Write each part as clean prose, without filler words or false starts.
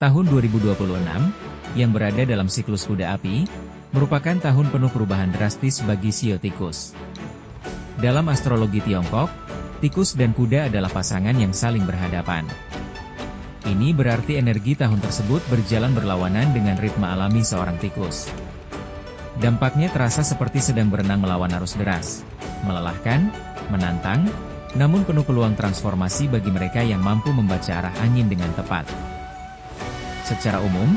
Tahun 2026, yang berada dalam siklus kuda api, merupakan tahun penuh perubahan drastis bagi Shio Tikus. Dalam astrologi Tiongkok, tikus dan kuda adalah pasangan yang saling berhadapan. Ini berarti energi tahun tersebut berjalan berlawanan dengan ritme alami seorang tikus. Dampaknya terasa seperti sedang berenang melawan arus deras, melelahkan, menantang, namun penuh peluang transformasi bagi mereka yang mampu membaca arah angin dengan tepat. Secara umum,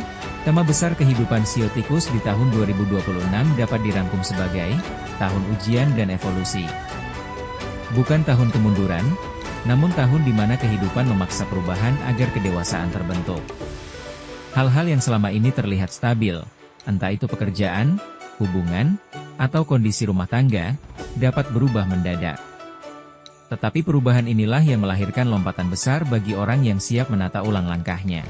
tema besar kehidupan Shio Tikus di tahun 2026 dapat dirangkum sebagai tahun ujian dan evolusi. Bukan tahun kemunduran, namun tahun di mana kehidupan memaksa perubahan agar kedewasaan terbentuk. Hal-hal yang selama ini terlihat stabil, entah itu pekerjaan, hubungan, atau kondisi rumah tangga, dapat berubah mendadak. Tetapi perubahan inilah yang melahirkan lompatan besar bagi orang yang siap menata ulang langkahnya.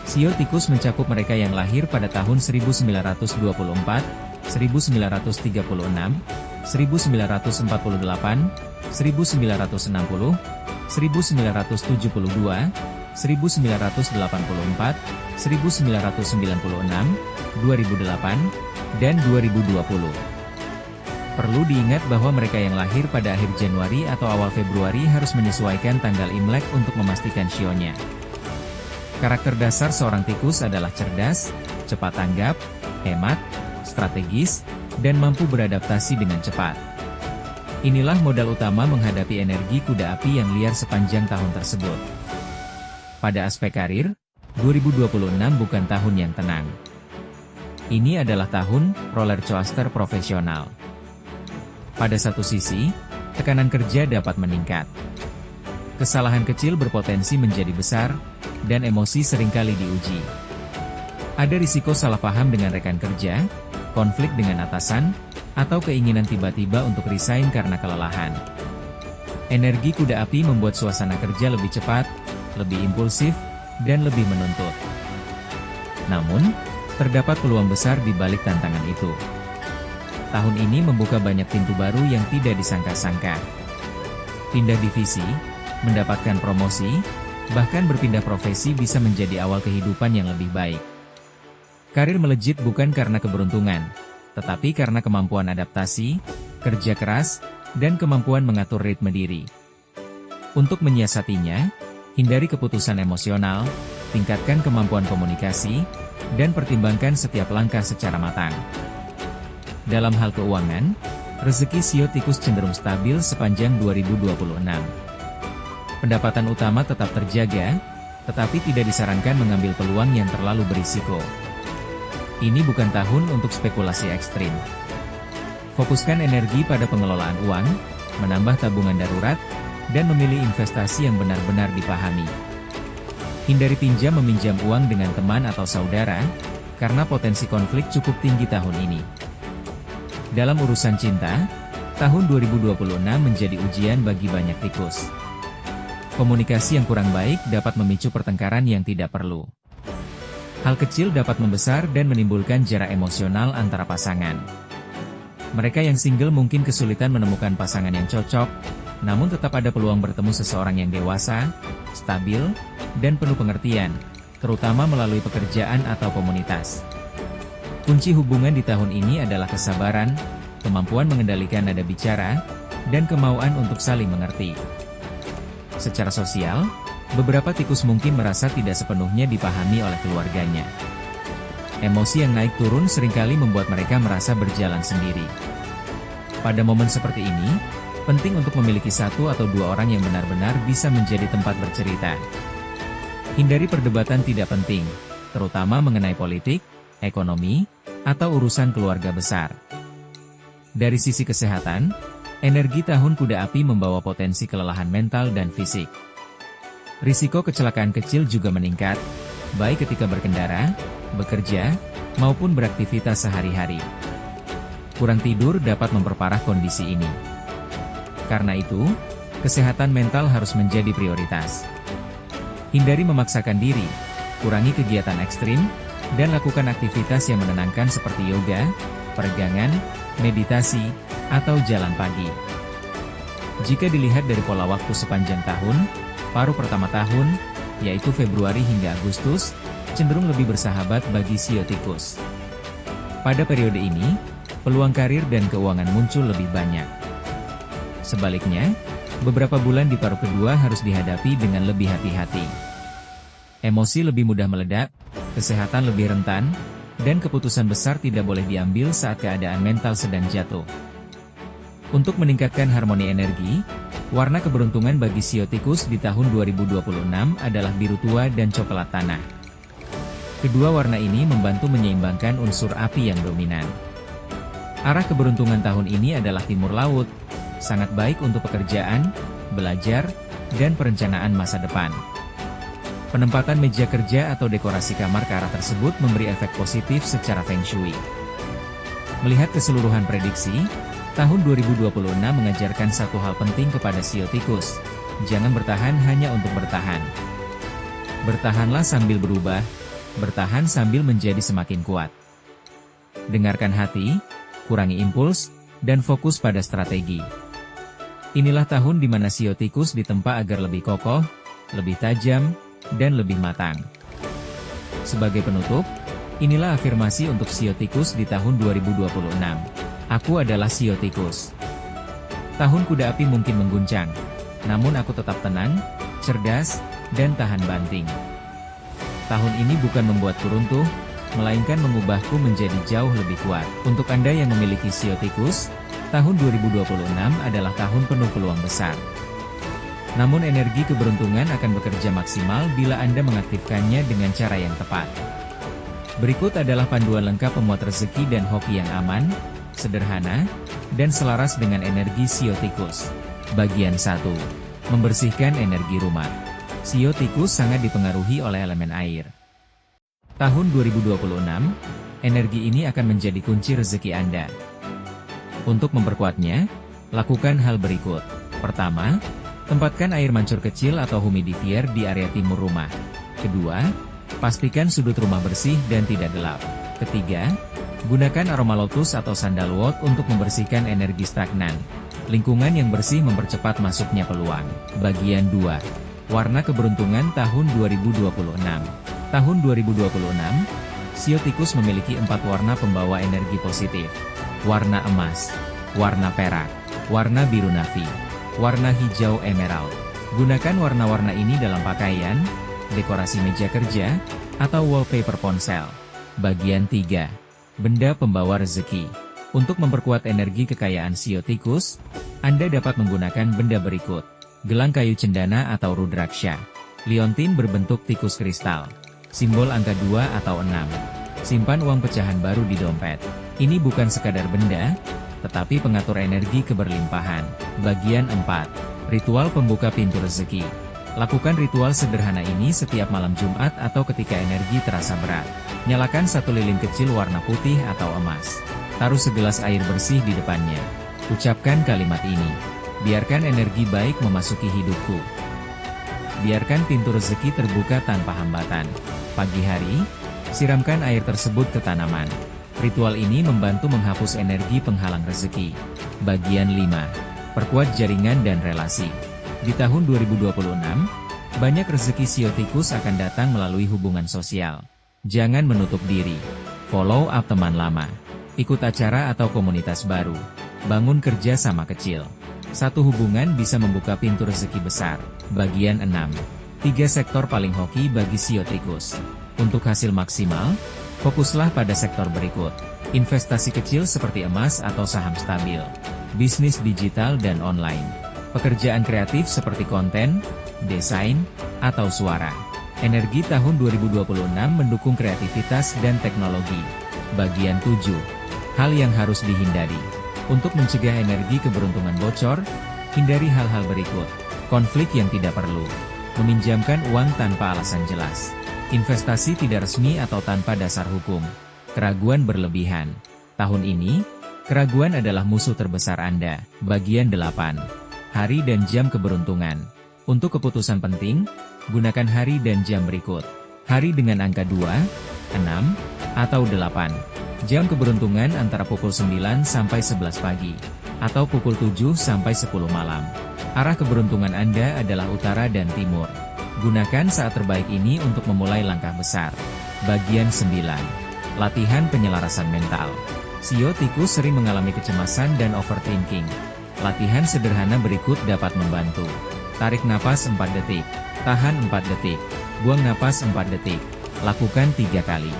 Shio Tikus mencakup mereka yang lahir pada tahun 1924, 1936, 1948, 1960, 1972, 1984, 1996, 2008, dan 2020. Perlu diingat bahwa mereka yang lahir pada akhir Januari atau awal Februari harus menyesuaikan tanggal Imlek untuk memastikan shio-nya. Karakter dasar seorang tikus adalah cerdas, cepat tanggap, hemat, strategis, dan mampu beradaptasi dengan cepat. Inilah modal utama menghadapi energi kuda api yang liar sepanjang tahun tersebut. Pada aspek karir, 2026 bukan tahun yang tenang. Ini adalah tahun roller coaster profesional. Pada satu sisi, tekanan kerja dapat meningkat. Kesalahan kecil berpotensi menjadi besar, dan emosi seringkali diuji. Ada risiko salah paham dengan rekan kerja, konflik dengan atasan, atau keinginan tiba-tiba untuk resign karena kelelahan. Energi kuda api membuat suasana kerja lebih cepat, lebih impulsif, dan lebih menuntut. Namun, terdapat peluang besar di balik tantangan itu. Tahun ini membuka banyak pintu baru yang tidak disangka-sangka. Pindah divisi, mendapatkan promosi, bahkan berpindah profesi bisa menjadi awal kehidupan yang lebih baik. Karir melejit bukan karena keberuntungan, tetapi karena kemampuan adaptasi, kerja keras, dan kemampuan mengatur ritme diri. Untuk menyiasatinya, hindari keputusan emosional, tingkatkan kemampuan komunikasi, dan pertimbangkan setiap langkah secara matang. Dalam hal keuangan, rezeki Shio Tikus cenderung stabil sepanjang 2026. Pendapatan utama tetap terjaga, tetapi tidak disarankan mengambil peluang yang terlalu berisiko. Ini bukan tahun untuk spekulasi ekstrim. Fokuskan energi pada pengelolaan uang, menambah tabungan darurat, dan memilih investasi yang benar-benar dipahami. Hindari pinjam-meminjam uang dengan teman atau saudara, karena potensi konflik cukup tinggi tahun ini. Dalam urusan cinta, tahun 2026 menjadi ujian bagi banyak tikus. Komunikasi yang kurang baik dapat memicu pertengkaran yang tidak perlu. Hal kecil dapat membesar dan menimbulkan jarak emosional antara pasangan. Mereka yang single mungkin kesulitan menemukan pasangan yang cocok, namun tetap ada peluang bertemu seseorang yang dewasa, stabil, dan penuh pengertian, terutama melalui pekerjaan atau komunitas. Kunci hubungan di tahun ini adalah kesabaran, kemampuan mengendalikan nada bicara, dan kemauan untuk saling mengerti. Secara sosial, beberapa tikus mungkin merasa tidak sepenuhnya dipahami oleh keluarganya. Emosi yang naik turun seringkali membuat mereka merasa berjalan sendiri. Pada momen seperti ini, penting untuk memiliki satu atau dua orang yang benar-benar bisa menjadi tempat bercerita. Hindari perdebatan tidak penting, terutama mengenai politik, ekonomi, atau urusan keluarga besar. Dari sisi kesehatan, energi tahun kuda api membawa potensi kelelahan mental dan fisik. Risiko kecelakaan kecil juga meningkat, baik ketika berkendara, bekerja, maupun beraktivitas sehari-hari. Kurang tidur dapat memperparah kondisi ini. Karena itu, kesehatan mental harus menjadi prioritas. Hindari memaksakan diri, kurangi kegiatan ekstrim, dan lakukan aktivitas yang menenangkan seperti yoga, peregangan, meditasi, atau jalan pagi. Jika dilihat dari pola waktu sepanjang tahun, paruh pertama tahun, yaitu Februari hingga Agustus, cenderung lebih bersahabat bagi shio tikus. Pada periode ini, peluang karir dan keuangan muncul lebih banyak. Sebaliknya, beberapa bulan di paruh kedua harus dihadapi dengan lebih hati-hati. Emosi lebih mudah meledak, kesehatan lebih rentan, dan keputusan besar tidak boleh diambil saat keadaan mental sedang jatuh. Untuk meningkatkan harmoni energi, warna keberuntungan bagi shio tikus di tahun 2026 adalah biru tua dan coklat tanah. Kedua warna ini membantu menyeimbangkan unsur api yang dominan. Arah keberuntungan tahun ini adalah timur laut, sangat baik untuk pekerjaan, belajar, dan perencanaan masa depan. Penempatan meja kerja atau dekorasi kamar ke arah tersebut memberi efek positif secara feng shui. Melihat keseluruhan prediksi, tahun 2026 mengajarkan satu hal penting kepada shio tikus: jangan bertahan hanya untuk bertahan. Bertahanlah sambil berubah, bertahan sambil menjadi semakin kuat. Dengarkan hati, kurangi impuls, dan fokus pada strategi. Inilah tahun di mana shio tikus ditempa agar lebih kokoh, lebih tajam, dan lebih matang. Sebagai penutup, inilah afirmasi untuk shio tikus di tahun 2026. Aku adalah shio tikus. Tahun kuda api mungkin mengguncang, namun aku tetap tenang, cerdas, dan tahan banting. Tahun ini bukan membuatku runtuh, melainkan mengubahku menjadi jauh lebih kuat. Untuk Anda yang memiliki shio tikus, tahun 2026 adalah tahun penuh peluang besar. Namun energi keberuntungan akan bekerja maksimal bila Anda mengaktifkannya dengan cara yang tepat. Berikut adalah panduan lengkap pemuat rezeki dan hoki yang aman, sederhana, dan selaras dengan energi shio tikus. Bagian 1. Membersihkan energi rumah. Shio tikus sangat dipengaruhi oleh elemen air. Tahun 2026, energi ini akan menjadi kunci rezeki Anda. Untuk memperkuatnya, lakukan hal berikut. Pertama, tempatkan air mancur kecil atau humidifier di area timur rumah. Kedua, pastikan sudut rumah bersih dan tidak gelap. Ketiga, gunakan aroma lotus atau sandalwood untuk membersihkan energi stagnan. Lingkungan yang bersih mempercepat masuknya peluang. Bagian 2. Warna keberuntungan tahun 2026. Tahun 2026, shio tikus memiliki 4 warna pembawa energi positif. Warna emas, warna perak, warna biru navy, warna hijau emerald. Gunakan warna-warna ini dalam pakaian, dekorasi meja kerja, atau wallpaper ponsel. Bagian 3. Benda pembawa rezeki. Untuk memperkuat energi kekayaan shio tikus, Anda dapat menggunakan benda berikut: gelang kayu cendana atau rudraksha, liontin berbentuk tikus kristal, simbol angka 2 atau 6. Simpan uang pecahan baru di dompet. Ini bukan sekadar benda, tetapi pengatur energi keberlimpahan. Bagian 4. Ritual pembuka pintu rezeki. Lakukan ritual sederhana ini setiap malam Jumat atau ketika energi terasa berat. Nyalakan satu lilin kecil warna putih atau emas. Taruh segelas air bersih di depannya. Ucapkan kalimat ini: biarkan energi baik memasuki hidupku. Biarkan pintu rezeki terbuka tanpa hambatan. Pagi hari, siramkan air tersebut ke tanaman. Ritual ini membantu menghapus energi penghalang rezeki. Bagian 5. Perkuat jaringan dan relasi. Di tahun 2026, banyak rezeki shio tikus akan datang melalui hubungan sosial. Jangan menutup diri. Follow up teman lama. Ikut acara atau komunitas baru. Bangun kerja sama kecil. Satu hubungan bisa membuka pintu rezeki besar. Bagian 6. 3 sektor paling hoki bagi shio tikus. Untuk hasil maksimal, fokuslah pada sektor berikut. Investasi kecil seperti emas atau saham stabil. Bisnis digital dan online. Pekerjaan kreatif seperti konten, desain, atau suara. Energi tahun 2026 mendukung kreativitas dan teknologi. Bagian 7. Hal yang harus dihindari. Untuk mencegah energi keberuntungan bocor, hindari hal-hal berikut. Konflik yang tidak perlu. Meminjamkan uang tanpa alasan jelas. Investasi tidak resmi atau tanpa dasar hukum. Keraguan berlebihan. Tahun ini, keraguan adalah musuh terbesar Anda. Bagian 8. Hari dan jam keberuntungan. Untuk keputusan penting, gunakan hari dan jam berikut. Hari dengan angka 2, 6, atau 8. Jam keberuntungan antara pukul 9 sampai 11 pagi, atau pukul 7 sampai 10 malam. Arah keberuntungan Anda adalah utara dan timur. Gunakan saat terbaik ini untuk memulai langkah besar. Bagian 9. Latihan penyelarasan mental. Sio tikus sering mengalami kecemasan dan overthinking. Latihan sederhana berikut dapat membantu. Tarik napas 4 detik. Tahan 4 detik. Buang napas 4 detik. Lakukan 3 kali.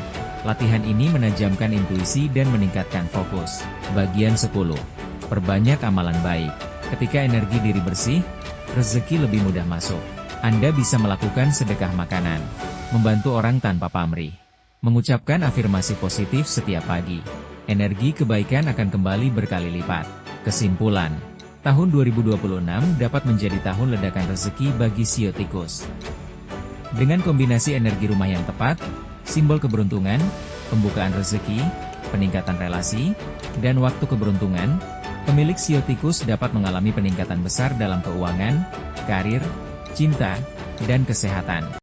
Latihan ini menajamkan intuisi dan meningkatkan fokus. Bagian 10. Perbanyak amalan baik. Ketika energi diri bersih, rezeki lebih mudah masuk. Anda bisa melakukan sedekah makanan, membantu orang tanpa pamrih, mengucapkan afirmasi positif setiap pagi. Energi kebaikan akan kembali berkali lipat. Kesimpulan, tahun 2026 dapat menjadi tahun ledakan rezeki bagi Sio tikus. Dengan kombinasi energi rumah yang tepat, simbol keberuntungan, pembukaan rezeki, peningkatan relasi, dan waktu keberuntungan, pemilik Sio tikus dapat mengalami peningkatan besar dalam keuangan, karir, cinta, dan kesehatan.